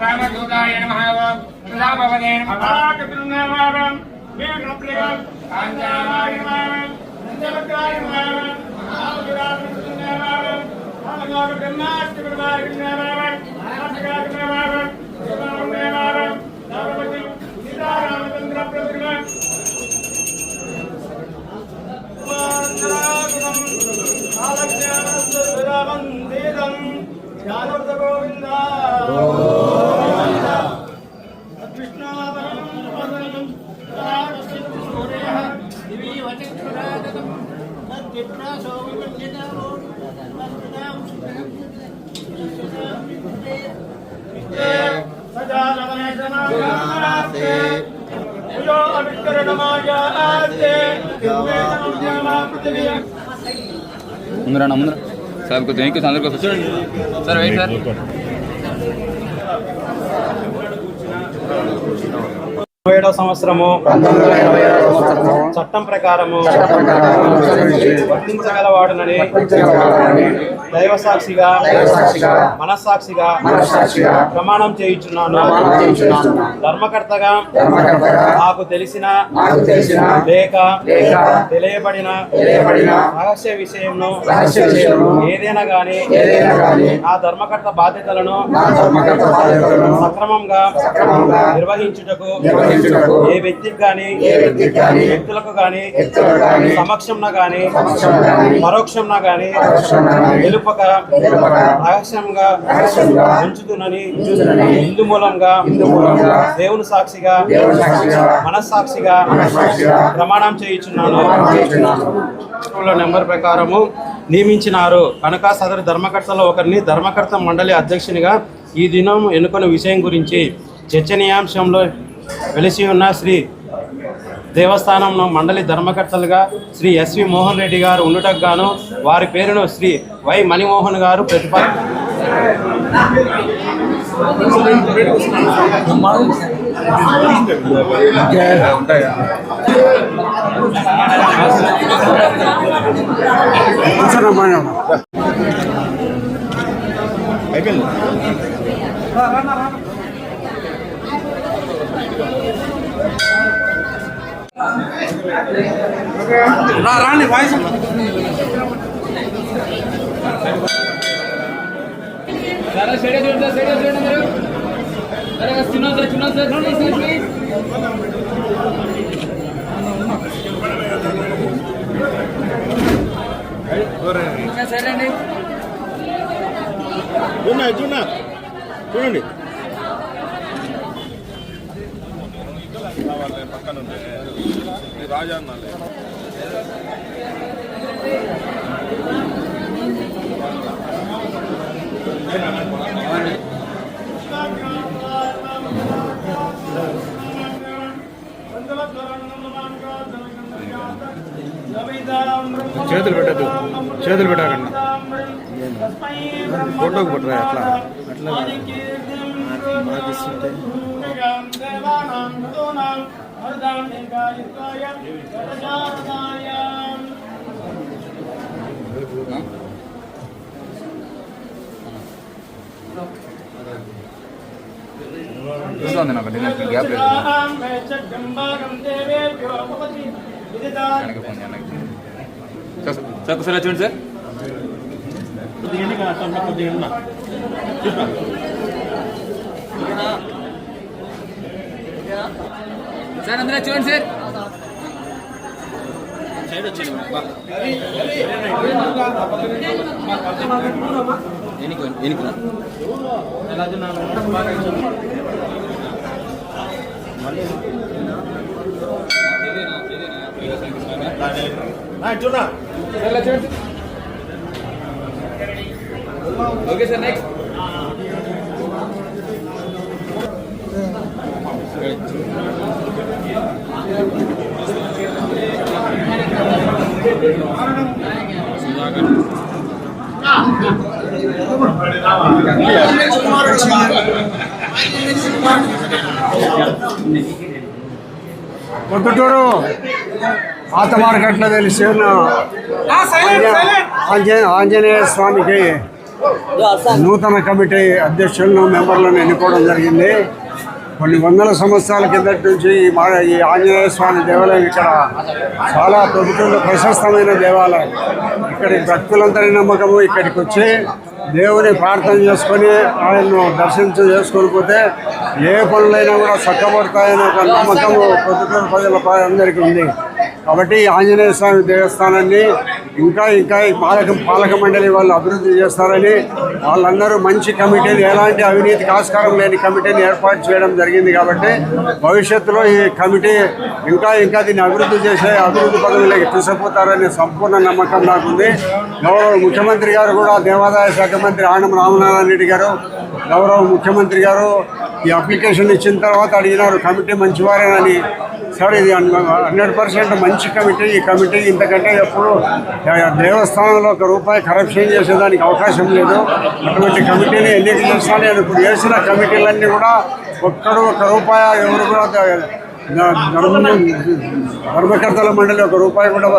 रामदूताय नमः प्रजापतये नमः काञ्चनाय नमः पंचवक्त्राय नमः ముందర సార్ కొంచెం వెహికల్స్ అందరికీ వచ్చాడు సార్ వెయిట్ సార్. సంవత్సరము చట్టం ప్రకారము వర్తించగలవాడునని దైవ సాక్షిగా మనస్సాక్షిగా ప్రమాణం చేయుచున్నాను. ధర్మకర్తగా నాకు తెలిసిన లేక తెలియబడిన రహస్య విషయంను ఏదైనా గాని నా ధర్మకర్త బాధ్యతలను సక్రమంగా నిర్వహించుటకు ఏ వ్యక్తికి గాని వ్యక్తులకు గాని సమక్షంన గాని పరోక్షంన గాని తెలుపక రహస్యంగా ఉంచుతునని ఇందు మూలంగా దేవుని సాక్షిగా మనస్సాక్షిగా ప్రమాణం చేయుచున్నాను. నెంబర్ ప్రకారము నియమించినారు కనుక సదరు ధర్మకర్తలో ఒకరిని ధర్మకర్త మండలి అధ్యక్షునిగా ఈ దినం ఎన్నుకున్న విషయం గురించి చర్చనీయాంశంలో వెలిసి ఉన్న శ్రీ దేవస్థానంలో మండలి ధర్మకర్తలుగా శ్రీ ఎస్వి మోహన్ రెడ్డి గారు ఉండుటకు గాను వారి పేరును శ్రీ వై మణిమోహన్ గారు రాండి వాయిస్ సరే స్టేడియం చూడండి మీరు సరే చిన్న ప్లీజ్ సరే అండి చూడండి పక్కన రాజా అన్నాలే చేతులు పెట్టద్దు, చేతులు పెట్టకండి, ఫోటోకి పట్టరా అట్లా అట్లా మాకిస్తుంటే చూస్తుంది నాకు గ్యాప్ లేదు. సార్ ఒకసారి చూడండి సార్. సార్ అందరూ చూడండి sir. Okay sir next. Proddatur పాత మార్కెట్లో తెలిసిన ఆంజనేయ స్వామికి నూతన కమిటీ అధ్యక్షులను మెంబర్లను ఎన్నుకోవడం జరిగింది. కొన్ని వందల సంవత్సరాల కిందటి నుంచి ఈ ఆంజనేయ స్వామి దేవాలయం ఇక్కడ చాలా పొద్దుటూరులో ప్రశస్తమైన దేవాలయం. ఇక్కడి భక్తులందరి నమ్మకము ఇక్కడికి వచ్చి దేవుని ప్రార్థన చేసుకొని ఆయన్ను చేసుకొని పోతే ఏ పనులైనా కూడా చక్కబడతాయనే ఒక నమ్మకము పొద్దుటూరు ప్రజల అందరికీ ఉంది. కాబట్టి ఆంజనేయ స్వామి దేవస్థానాన్ని ఇంకా ఈ పాలక మండలి వాళ్ళు అభివృద్ధి చేస్తారని వాళ్ళందరూ మంచి కమిటీని, ఎలాంటి అవినీతికి ఆస్కారం లేని కమిటీని ఏర్పాటు చేయడం జరిగింది. కాబట్టి భవిష్యత్తులో ఈ కమిటీ ఇంకా దీన్ని అభివృద్ధి చేసే అభివృద్ధి పదవులకి తీసుకుపోతారనే సంపూర్ణ నమ్మకం నాకుంది. గౌరవ ముఖ్యమంత్రి గారు కూడా, దేవాదాయ శాఖ మంత్రి ఆనం రామనారాయణ రెడ్డి గారు, గౌరవ ముఖ్యమంత్రి గారు ఈ అప్లికేషన్ ఇచ్చిన తర్వాత అడిగినారు కమిటీ మంచివారేనని. సార్ ఇది 100% మంచి కమిటీ. ఈ కమిటీ ఇంతకంటే ఎప్పుడు దేవస్థానంలో ₹1 కరప్షన్ చేసేదానికి అవకాశం లేదు. అటువంటి కమిటీని ఎన్నిక చేస్తాను. నేను ఇప్పుడు చేసిన కమిటీలన్నీ కూడా ₹1 ఎవరు కూడా ధర్మకర్తల మండలి ₹1 కూడా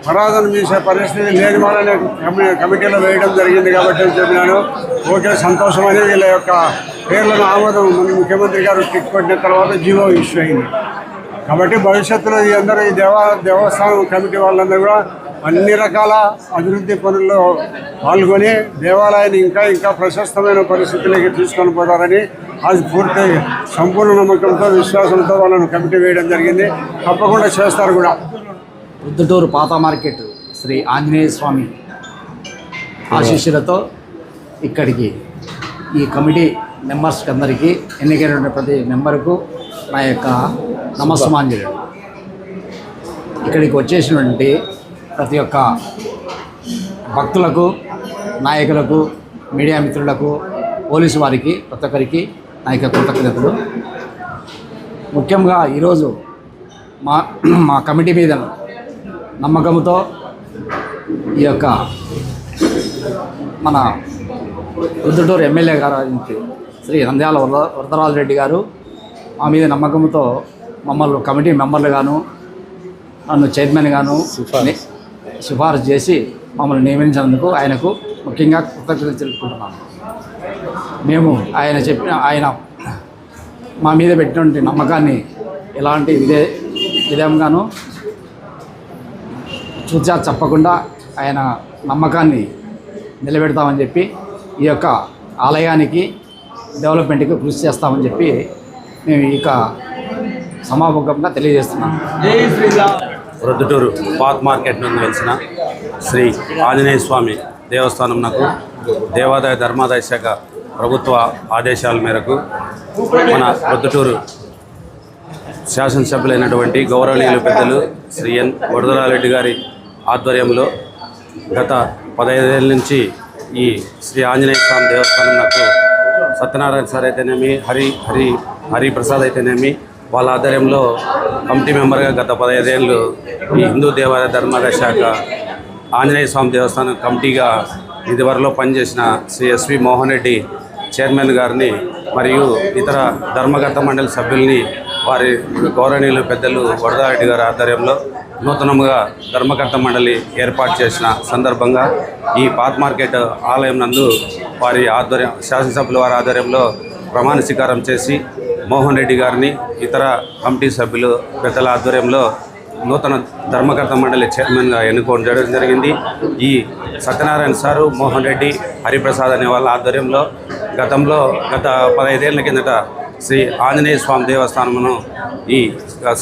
పరాధన చేసే పరిస్థితి లేని వాళ్ళని కమిటీలో వేయడం జరిగింది. కాబట్టి చెప్పినాను ఓకే, సంతోషం అనేది వీళ్ళ యొక్క పేర్లను ఆమోదం ముఖ్యమంత్రి గారు టిక్ కొట్టిన తర్వాత జీవో ఇష్యూ అయింది. కాబట్టి భవిష్యత్తులో ఈ అందరూ ఈ దేవస్థానం కమిటీ వాళ్ళందరూ కూడా అన్ని రకాల అభివృద్ధి పనుల్లో పాల్గొని దేవాలయాన్ని ఇంకా ప్రశస్తమైన పరిస్థితులకి తీసుకొని పోతారని అది పూర్తి సంపూర్ణ నమ్మకంతో, విశ్వాసంతో వాళ్ళను కమిటీ వేయడం జరిగింది. తప్పకుండా చేస్తారు కూడా. పొద్దుటూరు పాత మార్కెట్ శ్రీ ఆంజనేయ స్వామి ఆశీస్సులతో ఇక్కడికి ఈ కమిటీ మెంబర్స్కి అందరికీ ఎన్నికైన ప్రతి మెంబర్కు నా యొక్క నమస్సమాంజలి. ఇక్కడికి వచ్చేసినటువంటి ప్రతి ఒక్క భక్తులకు, నాయకులకు, మీడియా మిత్రులకు, పోలీసు వారికి, ప్రతి ఒక్కరికి నా యొక్క కృతజ్ఞతలు. ముఖ్యంగా ఈరోజు మా కమిటీ మీద నమ్మకంతో ఈ యొక్క మన పొద్దుటూరు ఎమ్మెల్యే గారు శ్రీ నంద్యాల వరదరాజరెడ్డి గారు మా మీద నమ్మకంతో మమ్మల్ని కమిటీ మెంబర్లు గాను, నన్ను చైర్మన్ గాను సిఫారసు చేసి మమ్మల్ని నియమించినందుకు ఆయనకు ముఖ్యంగా కృతజ్ఞతలు తెలుపుకుంటున్నాను. మేము ఆయన మా మీద పెట్టినటువంటి నమ్మకాన్ని ఎలాంటి విధంగానూ చూచా చెప్పకుండా ఆయన నమ్మకాన్ని నిలబెడతామని చెప్పి ఈ యొక్క ఆలయానికి డెవలప్మెంట్కి కృషి చేస్తామని చెప్పి మేము ఇక సమాపకంగా తెలియజేస్తున్నాం. ప్రొద్దుటూరు పాత మార్కెట్ నుండి వెలిసిన శ్రీ ఆంజనేయ స్వామి దేవస్థానం నాకు దేవాదాయ ధర్మాదాయ శాఖ ప్రభుత్వ ఆదేశాల మేరకు మన ప్రొద్దుటూరు శాసనసభ్యులైనటువంటి గౌరవనీయులు పెద్దలు శ్రీ ఎన్ వరదరాజరెడ్డి గారి ఆధ్వర్యంలో గత 15 ఏళ్ళ నుంచి ఈ శ్రీ ఆంజనేయ స్వామి దేవస్థానం నాకు సత్యనారాయణ సార్ అయితేనేమి, హరిప్రసాద్ అయితేనేమి, వాళ్ళ ఆధ్వర్యంలో కమిటీ మెంబర్గా గత 15 ఏళ్ళు ఈ హిందూ దేవాదాయ ధర్మాదాయ శాఖ ఆంజనేయ స్వామి దేవస్థానం కమిటీగా ఇదివరలో పనిచేసిన శ్రీ ఎస్వి మోహన్ రెడ్డి చైర్మన్ గారిని మరియు ఇతర ధర్మకర్త మండలి సభ్యుల్ని వారి గౌరవనీయులు పెద్దలు వరదారెడ్డి గారి ఆధ్వర్యంలో నూతనంగా ధర్మకర్త మండలి ఏర్పాటు చేసిన సందర్భంగా ఈ పాత మార్కెట్ ఆలయం నందు వారి శాసనసభ్యుల వారి ఆధ్వర్యంలో ప్రమాణ స్వీకారం చేసి మోహన్ రెడ్డి గారిని ఇతర కమిటీ సభ్యులు పెద్దల ఆధ్వర్యంలో నూతన ధర్మకర్త మండలి చైర్మన్గా ఎన్నుకోవడం జరిగింది. ఈ సత్యనారాయణ సారు, మోహన్ రెడ్డి, హరిప్రసాద్ అనే వాళ్ళ ఆధ్వర్యంలో గత 15 ఏళ్ల కిందట శ్రీ ఆంజనేయ స్వామి దేవస్థానమును ఈ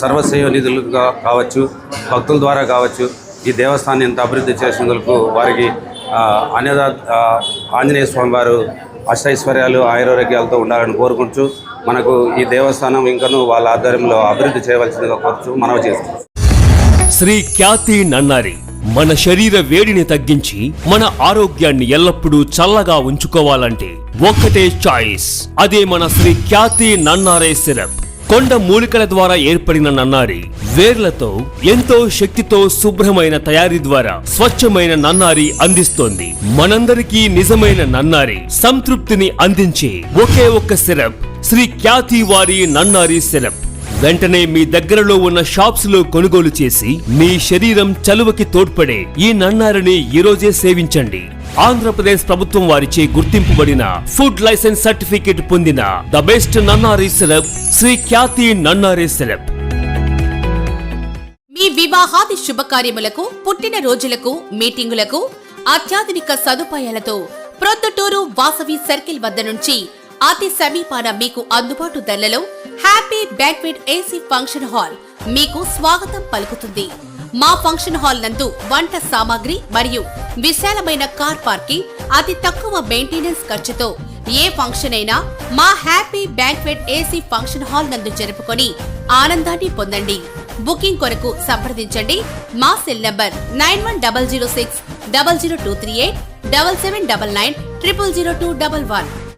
సర్వసేవ నిధులుగా కావచ్చు, భక్తుల ద్వారా కావచ్చు, ఈ దేవస్థానాన్ని ఎంత అభివృద్ధి చేసినందుకు వారికి ఆంజనేయ స్వామి వారు అష్టైశ్వర్యాలు, ఆయురారోగ్యాలతో ఉండాలని కోరుకుంటూ మనకు ఈ దేవస్థానం ఇంకనూ వాళ్ళ ఆధ్వర్యంలో అభివృద్ధి చేయవలసిందిగా కోరుతూ మనవి చేస్తున్నాం. శ్రీ ఖ్యాతి నన్నారి మన శరీర వేడిని తగ్గించి మన ఆరోగ్యాన్ని ఎల్లప్పుడూ చల్లగా ఉంచుకోవాలంటే ఒక్కటే చాయిస్, అదే మన శ్రీ ఖ్యాతి నన్నారే సిరప్. కొండ మూలికల ద్వారా ఏర్పడిన నన్నారి వేర్లతో ఎంతో శక్తితో శుభ్రమైన తయారీ ద్వారా స్వచ్ఛమైన నన్నారి అందిస్తోంది. మనందరికీ నిజమైన నన్నారి సంతృప్తిని అందించే ఒకే ఒక్క సిరప్ శ్రీ ఖ్యాతి వారి నన్నారి సిరప్. వెంటనే మీ దగ్గరలో ఉన్న షాప్స్ లో కొనుగోలు చేసి మీ శరీరం చలువకి తోడ్పడే ఈ నన్నారిని ఈరోజే సేవించండి. ఆంధ్రప్రదేశ్ ప్రభుత్వం వారిచే గుర్తింపుబడిన ఫుడ్ లైసెన్స్ సర్టిఫికేట్ పొందిన ద బెస్ట్ నన్నారి సిరప్ శ్రీ ఖ్యాతి నన్నారి సిరప్. మీ వివాహాది శుభకార్యములకు, పుట్టిన రోజులకు, మీటింగులకు అత్యాధునిక సదుపాయాలతో ప్రొద్దుటూరు వాసవి సర్కిల్ వద్ద నుంచి అతి సమీపాన మీకు అందుబాటు ధరలలో happy banquet AC function hall మీకు స్వాగతం పలుకుతుంది. మా ఫంక్షన్ హాల్ నందు వంట సామాగ్రి మరియు విశాలమైన కార్ పార్కింగ్, అతి తక్కువ మెయింటెనెన్స్ ఖర్చుతో ఏ ఫంక్షన్ అయినా మా happy banquet AC function hall నందు జరుపుకొని ఆనందాన్ని పొందండి. బుకింగ్ కొరకు సంప్రదించండి. మా సెల్ నంబర్ 9100600238 7799 000211.